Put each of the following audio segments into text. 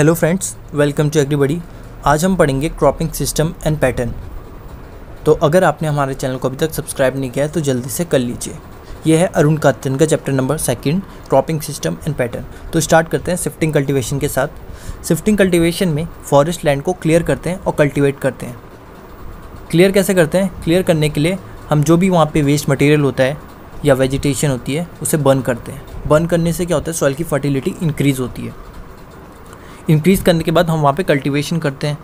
Hello friends, welcome to everybody. आज हम पढ़ेंगे क्रॉपिंग सिस्टम एंड पैटर्न। तो अगर आपने हमारे चैनल को अभी तक सब्सक्राइब नहीं किया है तो जल्दी से कर लीजिए। यह है अरुण कातन का chapter number 2 cropping system and pattern. तो स्टार्ट करते हैं शिफ्टिंग कल्टीवेशन के साथ। शिफ्टिंग कल्टीवेशन में फॉरेस्ट लैंड को क्लियर करते हैं और कल्टीवेट करते हैं। क्लियर कैसे करते हैं? क्लियर करने के लिए हम जो भी वहाँ पे वेस्ट मटेरियल होता है या वेजिटेशन होती है उसे बर्न करते हैं। बर्न करने से क्या होता है? सॉइल की फर्टिलिटी इंक्रीज़ होती है। इंक्रीज़ करने के बाद हम वहाँ पे कल्टीवेशन करते हैं।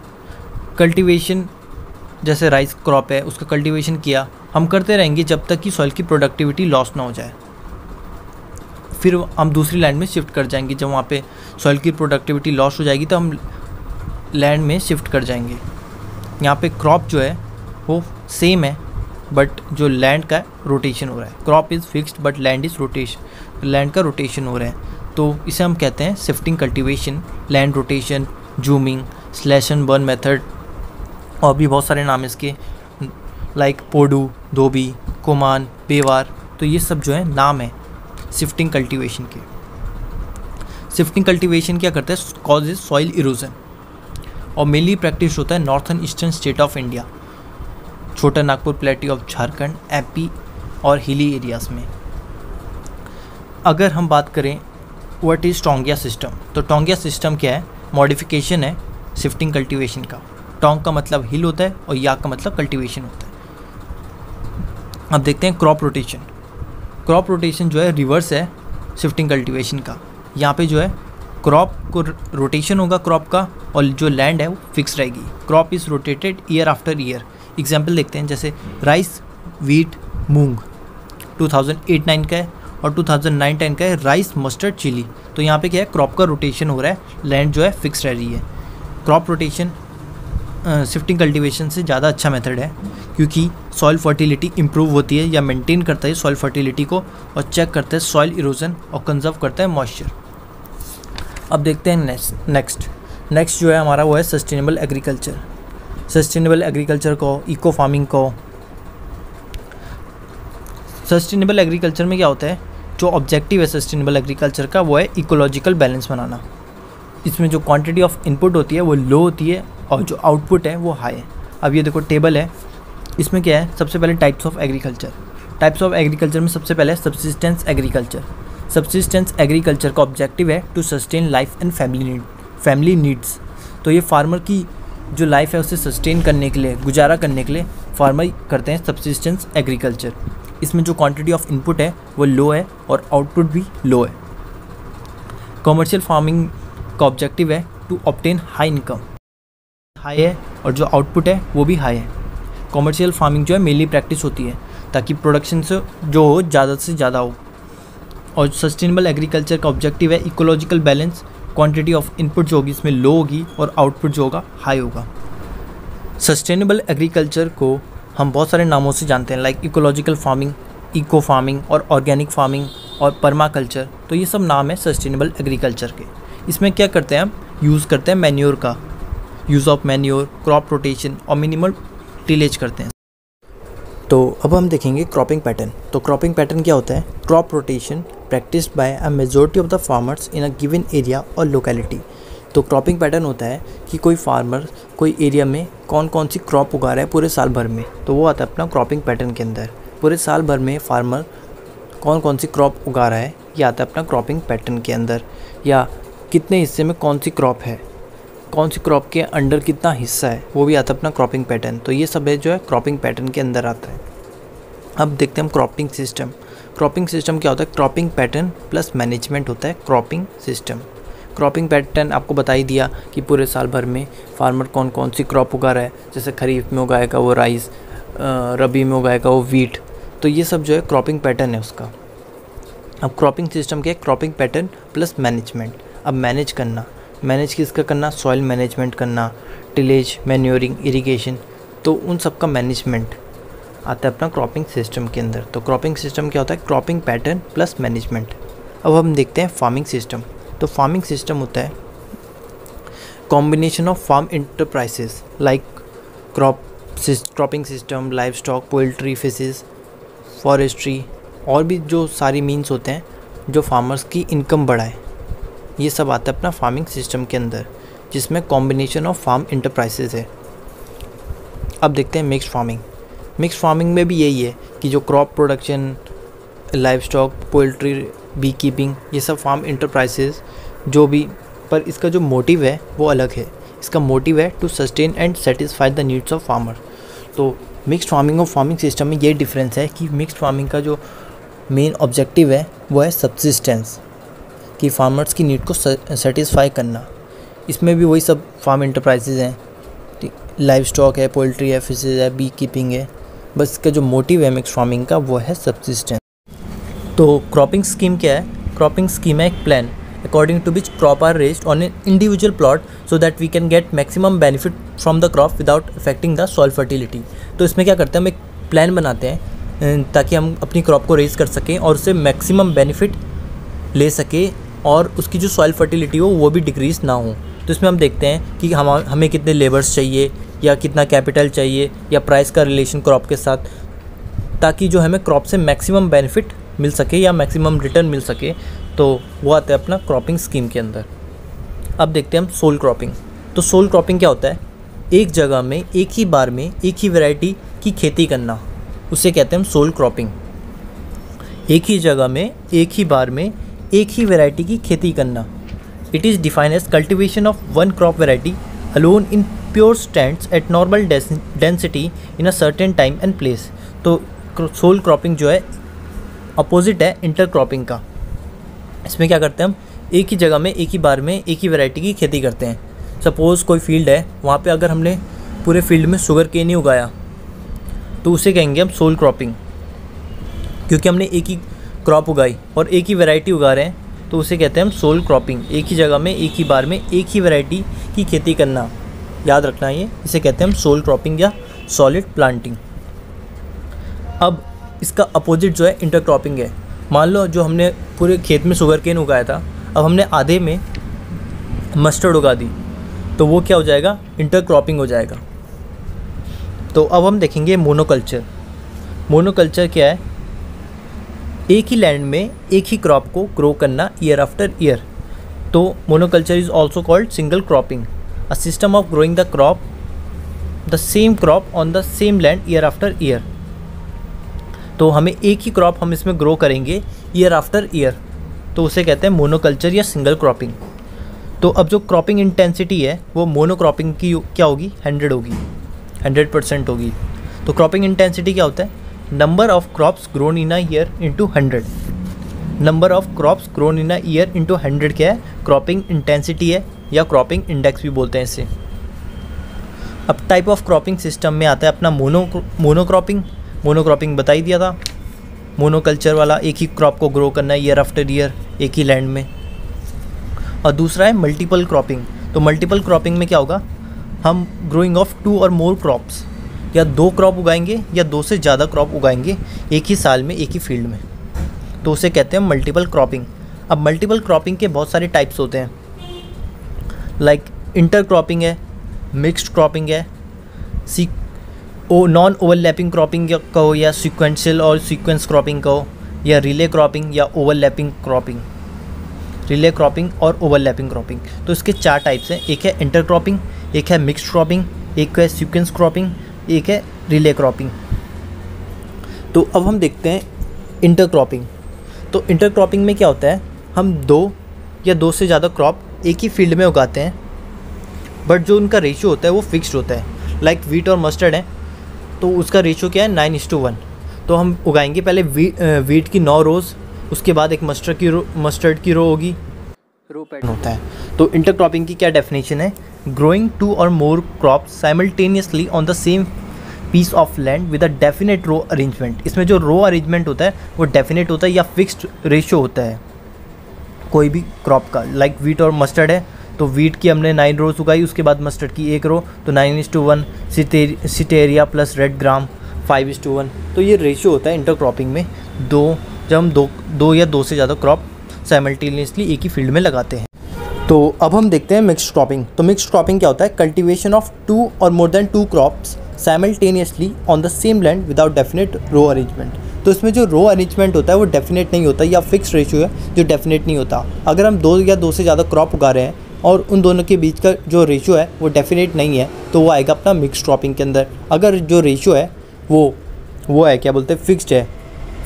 कल्टीवेशन जैसे राइस क्रॉप है उसका कल्टीवेशन किया, हम करते रहेंगे जब तक कि सॉइल की प्रोडक्टिविटी लॉस ना हो जाए। फिर हम दूसरी लैंड में शिफ्ट कर जाएंगे। जब वहाँ पे सॉइल की प्रोडक्टिविटी लॉस हो जाएगी तो हम लैंड में शिफ्ट कर जाएंगे। यहाँ पे क्रॉप जो है वो सेम है बट जो लैंड का रोटेशन हो रहा है। Crop is fixed but land is rotation, land का रोटेशन हो रहा है। तो इसे हम कहते हैं shifting cultivation, land rotation, zooming, slash and burn method, और भी बहुत सारे नाम इसके लाइक पोडू, धोबी, कोमान, बेवार। तो ये सब जो है नाम है शिफ्टिंग कल्टीवेशन के। शिफ्टिंग कल्टीवेशन क्या करता है? कॉजेज सॉइल इरोजन और मेनली प्रैक्टिस होता है northern eastern state of India, Chota Nagpur plateau of Jharkhand, MP और हिली एरियाज़ में। अगर हम बात करें व्हाट इज़ टोंगिया सिस्टम, तो टोंगिया सिस्टम क्या है? मॉडिफिकेशन है शिफ्टिंग कल्टीवेशन का। टोंग का मतलब हिल होता है और या का मतलब कल्टीवेशन होता है। अब देखते हैं क्रॉप रोटेशन। क्रॉप रोटेशन जो है रिवर्स है शिफ्टिंग कल्टीवेशन का। यहाँ पे जो है क्रॉप को रोटेशन होगा क्रॉप का, और जो लैंड है वो फिक्स रहेगी। Crop is rotated year after year. Example देखते हैं, जैसे राइस, वीट, मूंग 2008-9 का है और 2009-10 का है राइस, मस्टर्ड, चिली। तो यहाँ पे क्या है? क्रॉप का रोटेशन हो रहा है, लैंड जो है फिक्स रह रही है। क्रॉप रोटेशन शिफ्टिंग कल्टीवेशन से ज़्यादा अच्छा मेथड है क्योंकि सॉइल फर्टिलिटी इंप्रूव होती है या मेंटेन करता है सॉइल फर्टिलिटी को, और चेक करता है सॉइल इरोजन और कंजर्व करता है मॉइस्चर। अब देखते हैं नेक्स्ट जो है हमारा वो है सस्टेनेबल एग्रीकल्चर। सस्टेनेबल एग्रीकल्चर को, इको फार्मिंग को। सस्टेनेबल एग्रीकल्चर में क्या होता है? जो ऑब्जेक्टिव है सस्टेनेबल एग्रीकल्चर का वो है इकोलॉजिकल बैलेंस बनाना। इसमें जो क्वांटिटी ऑफ इनपुट होती है वो लो होती है और जो आउटपुट है वो हाई है। अब ये देखो टेबल है, इसमें क्या है? सबसे पहले types of agriculture. Types of agriculture में सबसे पहले सब्सिस्टेंस एग्रीकल्चर। सब्सिस्टेंस एग्रीकल्चर का ऑब्जेक्टिव है to sustain life and family needs. तो ये फार्मर की जो लाइफ है उसे सस्टेन करने के लिए, गुजारा करने के लिए फार्मर करते हैं सब्सिस्टेंस एग्रीकल्चर। इसमें जो क्वांटिटी ऑफ इनपुट है वो लो है और आउटपुट भी लो है। कमर्शियल फार्मिंग का ऑब्जेक्टिव है to obtain high income, high है और जो आउटपुट है वो भी हाई है। कमर्शियल फार्मिंग जो है मेनली प्रैक्टिस होती है ताकि प्रोडक्शन से जो हो ज़्यादा से ज़्यादा हो। और सस्टेनेबल एग्रीकल्चर का ऑब्जेक्टिव है ecological balance. Quantity of input जो होगी इसमें लो होगी और आउटपुट जो होगा हाई होगा। सस्टेनेबल एग्रीकल्चर को हम बहुत सारे नामों से जानते हैं like ecological farming, eco farming और ऑर्गेनिक फार्मिंग और पर्माकल्चर। तो ये सब नाम है सस्टेनेबल एग्रीकल्चर के। इसमें क्या करते हैं? हम यूज़ करते हैं मैन्योर का, use of manure, crop rotation और मिनिमल टिलेज करते हैं। तो अब हम देखेंगे क्रॉपिंग पैटर्न। तो क्रॉपिंग पैटर्न क्या होता है? Crop rotation practised by a majority of the farmers in a given area और लोकेलिटी। तो क्रॉपिंग पैटर्न होता है कि कोई फार्मर कोई एरिया में कौन कौन सी क्रॉप उगा रहा है पूरे साल भर में, तो वो आता है अपना क्रॉपिंग पैटर्न के अंदर। पूरे साल भर में फार्मर कौन कौन सी क्रॉप उगा रहा है ये आता है अपना क्रॉपिंग पैटर्न के अंदर। या कितने हिस्से में कौन सी क्रॉप है, कौन सी क्रॉप के अंडर कितना हिस्सा है, वो भी आता है अपना क्रॉपिंग पैटर्न। तो ये सब है जो है क्रॉपिंग पैटर्न के अंदर आता है। अब देखते हैं हम क्रॉपिंग सिस्टम। क्रॉपिंग सिस्टम क्या होता है? क्रॉपिंग पैटर्न प्लस मैनेजमेंट होता है क्रॉपिंग सिस्टम। क्रॉपिंग पैटर्न आपको बता ही दिया कि पूरे साल भर में फार्मर कौन कौन सी क्रॉप उगा रहा है। जैसे खरीफ में उगाएगा वो राइस, रबी में उगाएगा वो वीट। तो ये सब जो है क्रॉपिंग पैटर्न है उसका। अब क्रॉपिंग सिस्टम क्या है? Cropping pattern plus management. अब मैनेज करना, मैनेज किसका करना? सॉइल मैनेजमेंट करना, टिलेज, मैन्योरिंग, इरिगेशन। तो उन सब का मैनेजमेंट आता है अपना क्रॉपिंग सिस्टम के अंदर। तो क्रॉपिंग सिस्टम क्या होता है? Cropping pattern plus management. अब हम देखते हैं फार्मिंग सिस्टम। तो फार्मिंग सिस्टम होता है combination of farm enterprises like cropping system, livestock, poultry, fishes, forestry और भी जो सारी मीन्स होते हैं जो फार्मर्स की इनकम बढ़ाए। ये सब आता है अपना फार्मिंग सिस्टम के अंदर, जिसमें कॉम्बिनेशन ऑफ फार्म इंटरप्राइजेज है। अब देखते हैं मिक्स्ड फार्मिंग। मिक्स्ड फार्मिंग में भी यही है कि जो crop production, livestock, poultry, beekeeping, ये सब फार्म इंटरप्राइजेज जो भी, पर इसका जो मोटिव है वो अलग है। इसका मोटिव है to sustain and satisfy the needs of farmer. तो मिक्स्ड फार्मिंग और फार्मिंग सिस्टम में ये डिफरेंस है कि मिक्स्ड फार्मिंग का जो मेन ऑब्जेक्टिव है वो है सब्सिस्टेंस, कि फार्मर्स की नीड को सेटिस्फाई करना। इसमें भी वही सब फार्म इंटरप्राइजेज हैं, लाइव स्टॉक है, पोल्ट्री है, फिशेज है, बी कीपिंग है, बस इसका जो मोटिव है मिक्स्ड फार्मिंग का वो है सब्सिस्टेंस। तो क्रॉपिंग स्कीम क्या है? क्रॉपिंग स्कीम है एक plan according to which crop are raised on an individual plot so that we can get maximum benefit from the crop without affecting the soil fertility। तो इसमें क्या करते हैं, हम एक प्लान बनाते हैं ताकि हम अपनी क्रॉप को रेज कर सकें और उससे मैक्सिमम बेनिफिट ले सकें और उसकी जो सॉइल फर्टिलिटी हो वो भी डिक्रीज़ ना हो। तो इसमें हम देखते हैं कि हमें कितने लेबर्स चाहिए या कितना कैपिटल चाहिए या प्राइस का रिलेशन क्रॉप के साथ, ताकि जो हमें क्रॉप से मैक्सिमम बेनिफिट मिल सके या मैक्सिमम रिटर्न मिल सके। तो वो आता है अपना क्रॉपिंग स्कीम के अंदर। अब देखते हैं हम सोल क्रॉपिंग। तो सोल क्रॉपिंग क्या होता है? एक जगह में एक ही बार में एक ही वैरायटी की खेती करना, उसे कहते हैं हम सोल क्रॉपिंग। एक ही जगह में एक ही बार में एक ही वैरायटी की खेती करना। It is defined as cultivation of one crop variety alone in pure stands at normal density in a certain time and place. तो सोल क्रॉपिंग जो है अपोजिट है इंटर क्रॉपिंग का। इसमें क्या करते हैं, हम एक ही जगह में एक ही बार में एक ही वैरायटी की खेती करते हैं। सपोज़ कोई फील्ड है, वहाँ पे अगर हमने पूरे फील्ड में शुगर केन ही उगाया तो उसे कहेंगे हम सोल क्रॉपिंग, क्योंकि हमने एक ही क्रॉप उगाई और एक ही वैरायटी उगा रहे हैं, तो उसे कहते हैं हम सोल क्रॉपिंग। एक ही जगह में एक ही बार में एक ही वैरायटी की खेती करना, याद रखना ये, इसे कहते हैं हम सोल क्रॉपिंग या सॉलिड प्लांटिंग। अब इसका अपोजिट जो है इंटर क्रॉपिंग है। मान लो जो हमने पूरे खेत में शुगर केन उगाया था, अब हमने आधे में मस्टर्ड उगा दी, तो वो क्या हो जाएगा, इंटर क्रॉपिंग हो जाएगा। तो अब हम देखेंगे मोनोकल्चर। मोनोकल्चर क्या है? एक ही लैंड में एक ही क्रॉप को ग्रो करना ईयर आफ्टर ईयर। तो monoculture is also called single cropping, a system of growing the same crop on the same land year after year. तो हमें एक ही क्रॉप हम इसमें ग्रो करेंगे ईयर आफ्टर ईयर, तो उसे कहते हैं मोनोकल्चर या सिंगल क्रॉपिंग। तो अब जो क्रॉपिंग इंटेंसिटी है वो मोनोक्रॉपिंग की क्या होगी, 100 होगी, 100% होगी। तो क्रॉपिंग इंटेंसिटी क्या होता है? Number of crops grown in a year into 100। Number of crops grown in a year into 100 क्या है? क्रॉपिंग इंटेंसिटी है, या क्रॉपिंग इंडेक्स भी बोलते हैं इसे। अब टाइप ऑफ क्रॉपिंग सिस्टम में आता है अपना मोनोक्रॉपिंग। मोनोक्रॉपिंग बता ही दिया था, मोनोकल्चर वाला, एक ही क्रॉप को ग्रो करना है ईयर आफ्टर ईयर एक ही लैंड में। और दूसरा है मल्टीपल क्रॉपिंग। तो मल्टीपल क्रॉपिंग में क्या होगा, हम ग्रोइंग ऑफ 2 और मोर क्रॉप्स, या 2 क्रॉप उगाएंगे या 2 से ज़्यादा क्रॉप उगाएंगे एक ही साल में एक ही फील्ड में, तो उसे कहते हैं मल्टीपल क्रॉपिंग। अब मल्टीपल क्रॉपिंग के बहुत सारे टाइप्स होते हैं, लाइक इंटर क्रॉपिंग है, मिक्स्ड क्रॉपिंग है, नॉन ओवरलैपिंग क्रॉपिंग कहो, या सीक्वेंशियल और सीक्वेंस क्रॉपिंग कहो, या रिले क्रॉपिंग या ओवरलैपिंग क्रॉपिंग। रिले क्रॉपिंग और ओवरलैपिंग क्रॉपिंग, तो इसके 4 टाइप्स हैं। एक है इंटर क्रॉपिंग, एक है मिक्स्ड क्रॉपिंग, एक है सीक्वेंस क्रॉपिंग, एक है रिले क्रॉपिंग। तो अब हम देखते हैं इंटर क्रॉपिंग। तो इंटर क्रॉपिंग में क्या होता है, हम 2 या 2 से ज़्यादा क्रॉप एक ही फील्ड में उगाते हैं, बट जो उनका रेशियो होता है वो फिक्स्ड होता है। लाइक वीट और मस्टर्ड है, तो उसका रेशियो क्या है, 9:1। तो हम उगाएंगे पहले वीट की 9 रोज़, उसके बाद एक मस्टर्ड की रो होगी, रो पैटर्न होता है। तो इंटर क्रॉपिंग की क्या डेफिनेशन है, ग्रोइंग 2 और more crops simultaneously on the same piece of land with a definite row arrangement. इसमें जो रो अरेंजमेंट होता है वो डेफिनेट होता है या फिक्स्ड रेशियो होता है कोई भी क्रॉप का। लाइक वीट और मस्टर्ड है, तो वीट की हमने 9 रोज़ उगाई, उसके बाद मस्टर्ड की 1 रो, तो 9:1। सिटेरिया प्लस रेड ग्राम 5:1। तो ये रेशियो होता है इंटर क्रॉपिंग में, जब हम दो या 2 से ज़्यादा क्रॉप साइमल्टेनियसली एक ही फील्ड में लगाते हैं। तो अब हम देखते हैं मिक्स्ड क्रॉपिंग। तो मिक्स्ड क्रॉपिंग क्या होता है, कल्टिवेशन ऑफ 2 और more than 2 crops simultaneously on the same land without definite row arrangement. तो इसमें जो रो अरेंजमेंट होता है वो डेफिनेट नहीं होता, या फिक्स रेशियो है जो डेफिनेट नहीं होता। अगर हम 2 या 2 से ज़्यादा क्रॉप उगा रहे हैं और उन दोनों के बीच का जो रेशियो है वो डेफिनेट नहीं है, तो वो आएगा अपना मिक्स क्रॉपिंग के अंदर। अगर जो रेशियो है वो है क्या बोलते हैं, फिक्स्ड है,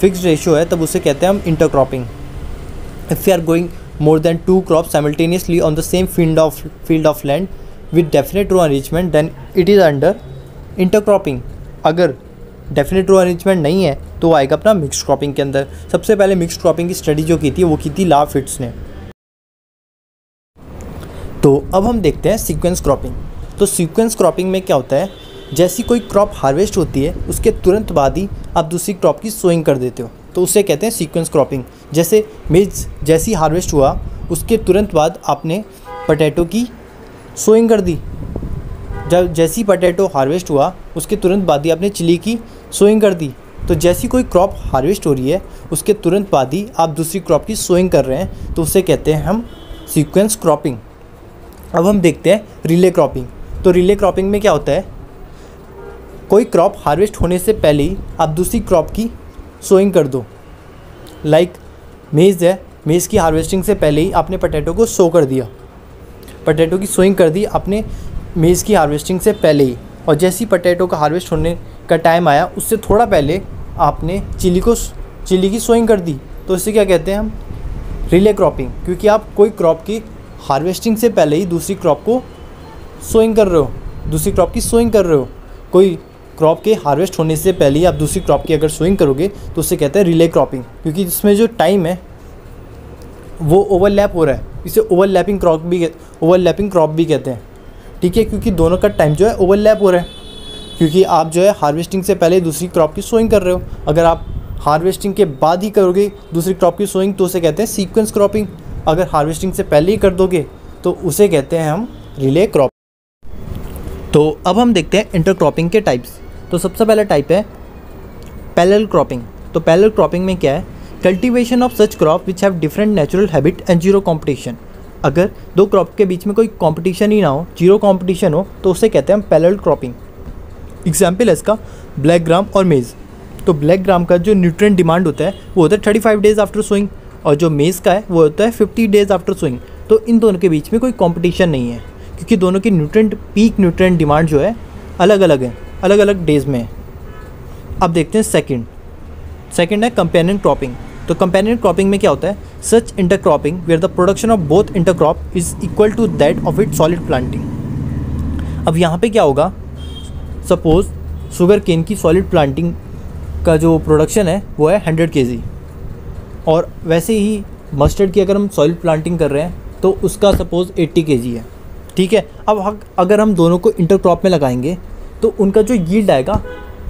फिक्स्ड रेशियो है, तब उसे कहते हैं हम intercropping. If you are going more than 2 crops simultaneously on the same field of land with definite row arrangement, then it is under intercropping। अगर definite row arrangement नहीं है तो वो आएगा अपना mixed cropping के अंदर। सबसे पहले mixed cropping की स्टडी जो की थी वो की थी लाफिट्स ने। तो अब हम देखते हैं सीक्वेंस क्रॉपिंग। तो सीक्वेंस क्रॉपिंग में क्या होता है, जैसी कोई क्रॉप हार्वेस्ट होती है उसके तुरंत बाद ही आप दूसरी क्रॉप की सोइंग कर देते हो, तो उसे कहते हैं सीक्वेंस क्रॉपिंग। जैसे मेज जैसी हार्वेस्ट हुआ उसके तुरंत बाद आपने पोटैटो की सोइंग कर दी। जब जैसी पोटैटो हार्वेस्ट हुआ उसके तुरंत बाद ही आपने चिली की सोइंग कर दी। तो जैसी कोई क्रॉप हार्वेस्ट हो रही है उसके तुरंत बाद ही आप दूसरी क्रॉप की सोइंग कर रहे हैं, तो उसे कहते हैं हम सीक्वेंस क्रॉपिंग। अब हम देखते हैं रिले क्रॉपिंग। तो रिले क्रॉपिंग में क्या होता है, कोई क्रॉप हार्वेस्ट होने से पहले ही आप दूसरी क्रॉप की सोइंग कर दो। लाइक मेज़ है, मेज़ की हार्वेस्टिंग से पहले ही आपने पोटैटो को सो कर दिया, पोटैटो की सोइंग कर दी आपने मेज़ की हार्वेस्टिंग से पहले ही। और जैसी पोटैटो का हार्वेस्ट होने का टाइम आया उससे थोड़ा पहले आपने चिली की सोइंग कर दी। तो इसे क्या कहते हैं हम, रिले क्रॉपिंग, क्योंकि आप कोई क्रॉप की हार्वेस्टिंग से पहले ही दूसरी क्रॉप को सोइंग कर रहे हो, दूसरी क्रॉप की सोइंग कर रहे हो। कोई क्रॉप के हार्वेस्ट होने से पहले ही आप दूसरी क्रॉप की अगर सोइंग करोगे तो उसे कहते हैं रिले क्रॉपिंग, क्योंकि इसमें जो टाइम है वो ओवरलैप हो रहा है। इसे ओवरलैपिंग क्रॉप भी कहते हैं, ठीक है, क्योंकि दोनों का टाइम जो है ओवरलैप हो रहा है, क्योंकि आप जो है हार्वेस्टिंग से पहले दूसरी क्रॉप की सोइंग कर रहे हो। अगर आप हार्वेस्टिंग के बाद ही करोगे दूसरी क्रॉप की सोइंग तो उसे कहते हैं सीक्वेंस क्रॉपिंग। अगर हार्वेस्टिंग से पहले ही कर दोगे तो उसे कहते हैं हम रिले क्रॉप। तो अब हम देखते हैं इंटरक्रॉपिंग के टाइप्स। तो सबसे पहला टाइप है पैरेलल क्रॉपिंग। तो पैरेलल क्रॉपिंग में क्या है, cultivation of such crop which have different natural habit and zero competition. अगर 2 क्रॉप के बीच में कोई कॉम्पिटिशन ही ना हो, जीरो कॉम्पिटिशन हो, तो उसे कहते हैं हम पैरेलल क्रॉपिंग। एग्जाम्पल है इसका ब्लैक ग्राम और मेज़। तो ब्लैक ग्राम का जो न्यूट्रिएंट डिमांड होता है वो होता है 35 डेज आफ्टर सोइंग, और जो मेज़ का है वो होता है 50 डेज आफ्टर सोइंग। तो इन दोनों के बीच में कोई कॉम्पिटिशन नहीं है, क्योंकि दोनों की पीक न्यूट्रिएंट डिमांड जो है अलग अलग है, अलग अलग डेज में है। अब देखते हैं सेकंड है कंपेनियन क्रॉपिंग। तो कंपेनियन क्रॉपिंग में क्या होता है, such intercropping where the production of both intercrop is equal to that of it solid planting. अब यहाँ पे क्या होगा, सपोज शुगर केन की सॉलिड प्लांटिंग का जो प्रोडक्शन है वो है 100 kg, और वैसे ही मस्टर्ड की अगर हम सॉलिड प्लांटिंग कर रहे हैं तो उसका सपोज 80 kg है, ठीक है। अब अगर हम दोनों को इंटरक्रॉप में लगाएंगे तो उनका जो यील्ड आएगा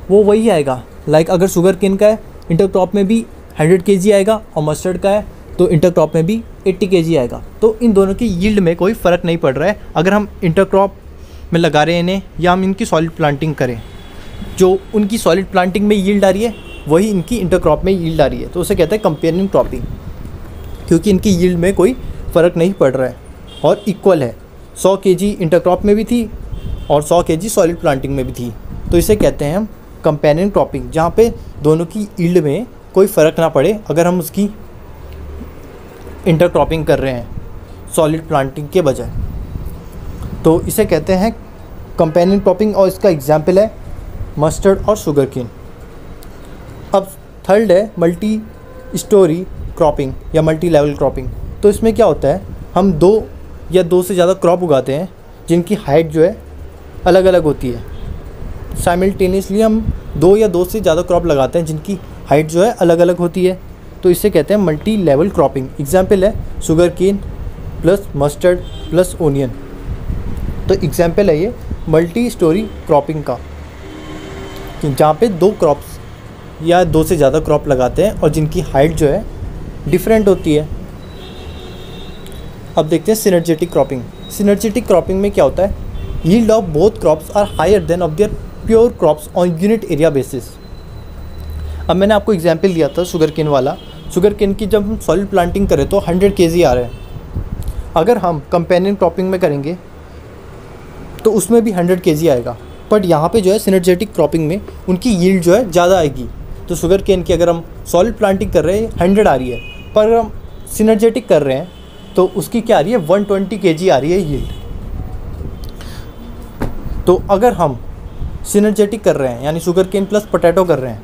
वो वही आएगा। लाइक अगर शुगर केन का है इंटरक्रॉप में भी 100 kg आएगा, और मस्टर्ड का है तो इंटरक्रॉप में भी 80 kg आएगा। तो इन दोनों की यील्ड में कोई फ़र्क नहीं पड़ रहा है अगर हम इंटरक्रॉप में लगा रहे हैं इन्हें या हम इनकी सॉलिड प्लांटिंग करें। जो उनकी सॉलिड प्लांटिंग में यील्ड आ रही है वही इनकी इंटरक्रॉप में यील्ड आ रही है, तो उसे कहते हैं कंपेनियन क्रॉपिंग, क्योंकि इनकी यील्ड में कोई फ़र्क नहीं पड़ रहा है और इक्वल है। 100 kg इंटरक्रॉप में भी थी और 100 kg सॉलिड प्लांटिंग में भी थी, तो इसे कहते हैं हम कंपेनियन क्रॉपिंग, जहाँ पे दोनों की यील्ड में कोई फ़र्क ना पड़े अगर हम उसकी इंटरक्रॉपिंग कर रहे हैं सॉलिड प्लांटिंग के बजाय, तो इसे कहते हैं कंपेनियन क्रॉपिंग। और इसका एग्जाम्पल है मस्टर्ड और शुगर केन। अब थर्ड है मल्टी स्टोरी क्रॉपिंग या मल्टी लेवल क्रॉपिंग। तो इसमें क्या होता है, हम 2 या 2 से ज़्यादा क्रॉप उगाते हैं जिनकी हाइट जो है अलग अलग होती है। साइमल्टेनियसली हम 2 या 2 से ज़्यादा क्रॉप लगाते हैं जिनकी हाइट जो है अलग अलग होती है, तो इसे कहते हैं मल्टी लेवल क्रॉपिंग। एग्जाम्पल है sugarcane plus mustard plus onion. तो एग्जाम्पल है ये मल्टी स्टोरी क्रॉपिंग का, जहाँ पे 2 क्रॉप्स या 2 से ज़्यादा क्रॉप लगाते हैं और जिनकी हाइट जो है डिफरेंट होती है। अब देखते हैं सिनर्जेटिक क्रॉपिंग। सिनर्जेटिक क्रॉपिंग में क्या होता है, yield of both crops are higher than of their pure crops on unit area basis. अब मैंने आपको एग्जाम्पल दिया था शुगर केन वाला। शुगर केन की जब हम सॉलिड प्लांटिंग करें तो 100 kg आ रहा है। अगर हम कंपेनियन क्रॉपिंग में करेंगे तो उसमें भी 100 kg आएगा, बट यहाँ पे जो है सिनर्जेटिक क्रॉपिंग में उनकी यील्ड जो है ज़्यादा आएगी। तो शुगर केन की अगर हम सॉलिड प्लांटिंग कर रहे हैं 100 आ रही है, पर अगर हम सिनर्जेटिक कर रहे हैं तो उसकी क्या आ रही है 120 kg आ रही है यील्ड। तो अगर हम सिनर्जेटिक कर रहे हैं यानी शुगर केन प्लस पोटैटो कर रहे हैं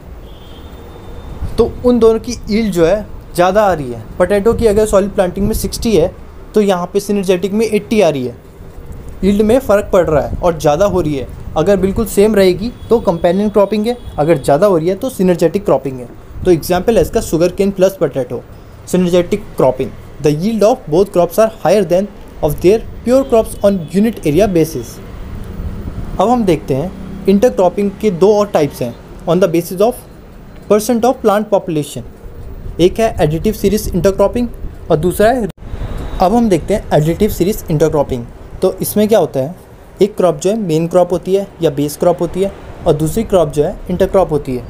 तो उन दोनों की यील्ड जो है ज़्यादा आ रही है। पोटैटो की अगर सॉलिड प्लांटिंग में 60 है तो यहाँ पे सिनर्जेटिक में 80 आ रही है। यील्ड में फ़र्क पड़ रहा है और ज़्यादा हो रही है। अगर बिल्कुल सेम रहेगी तो कंपेनियन क्रॉपिंग है, अगर ज़्यादा हो रही है तो सिनर्जेटिक क्रॉपिंग है। तो एग्जाम्पल है इसका sugarcane plus potato synergetic cropping. The yield of both crops are higher than of their pure crops on unit area basis. अब हम देखते हैं इंटरक्रॉपिंग के दो और टाइप्स हैं on the basis of percent of plant population. एक है एडिटिव सीरीज इंटरक्रॉपिंग और दूसरा है, अब हम देखते हैं एडिटिव सीरीज इंटरक्रॉपिंग। तो इसमें क्या होता है, एक क्रॉप जो है मेन क्रॉप होती है या बेस क्रॉप होती है और दूसरी क्रॉप जो है इंटरक्रॉप होती है।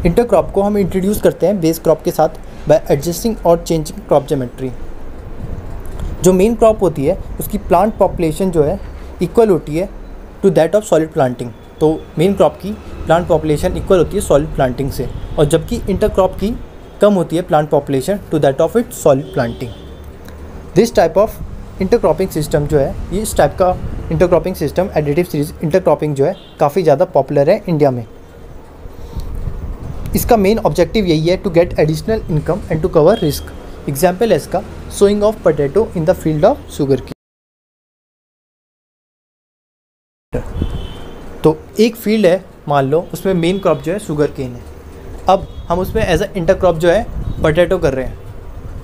इंटरक्रॉप को हम इंट्रोड्यूस करते हैं बेस क्रॉप के साथ बाय एडजस्टिंग और चेंजिंग क्रॉप ज्योमेट्री। जो मेन क्रॉप होती है उसकी प्लांट पॉपुलेशन जो है इक्वल होती है to that of solid planting. तो मेन क्रॉप की प्लांट पॉपुलेशन इक्वल होती है सॉलिड प्लांटिंग से, और जबकि इंटरक्रॉप की कम होती है plant population to that of it solid planting. This type of intercropping system जो है, ये इस टाइप का intercropping system additive series intercropping जो है काफ़ी ज़्यादा पॉपुलर है इंडिया में। इसका मेन ऑब्जेक्टिव यही है to get additional income and to cover risk. Example है इसका sowing of potato in the field of sugar cane. तो एक फील्ड है मान लो, उसमें मेन क्रॉप जो है शुगर केन है। अब हम उसमें एज अ इंटरक्रॉप जो है पोटैटो कर रहे हैं,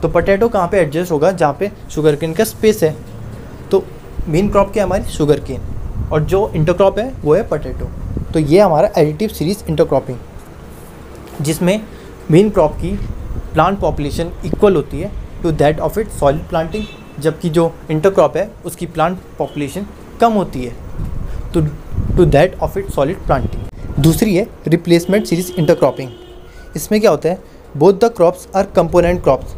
तो पोटैटो कहाँ पे एडजस्ट होगा, जहाँ पे शुगर केन का स्पेस है। तो मेन क्रॉप क्या है हमारी शुगर केन और जो इंटरक्रॉप है वो है पोटैटो। तो ये हमारा एडिटिव सीरीज इंटरक्रॉपिंग, जिसमें मेन क्रॉप की प्लांट पॉपुलेशन इक्वल होती है to that of it solid planting, जबकि जो इंटरक्रॉप है उसकी प्लांट पॉपुलेशन कम होती है to that of it solid planting. दूसरी है रिप्लेसमेंट सीरीज इंटरक्रॉपिंग। इसमें क्या होता है, both the crops are component crops.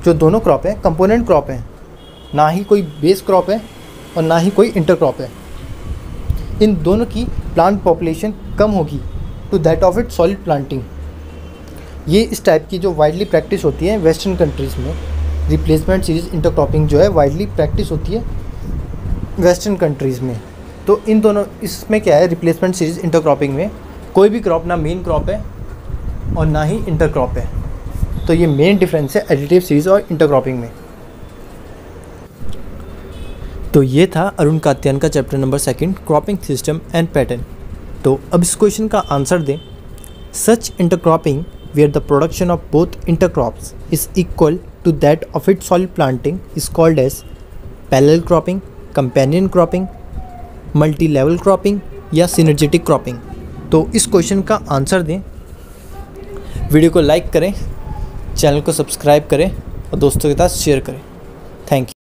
जो दोनों क्रॉप है कंपोनेंट क्रॉप है, ना ही कोई बेस क्रॉप है और ना ही कोई इंटरक्रॉप है। इन दोनों की प्लांट पॉपुलेशन कम होगी to that of it solid planting. ये इस टाइप की जो वाइडली प्रैक्टिस होती है वेस्टर्न कंट्रीज़ में, रिप्लेसमेंट सीरीज इंटरक्रॉपिंग जो है वाइडली प्रैक्टिस होती है वेस्टर्न कंट्रीज़ में। तो इन दोनों, इसमें क्या है रिप्लेसमेंट सीरीज इंटरक्रॉपिंग में कोई भी क्रॉप ना मेन क्रॉप है और ना ही इंटरक्रॉप है। तो ये मेन डिफरेंस है एडिटिव सीरीज और इंटरक्रॉपिंग में। तो ये था अरुण कात्यायन का chapter number 2 cropping system and pattern. तो अब इस क्वेश्चन का आंसर दें। Such intercropping where the production of both intercrops is equal to that of it solid planting is called as parallel cropping, companion cropping, multi level cropping या synergetic cropping. तो इस question का answer दें। Video को like करें, channel को subscribe करें और दोस्तों के साथ शेयर करें। Thank you.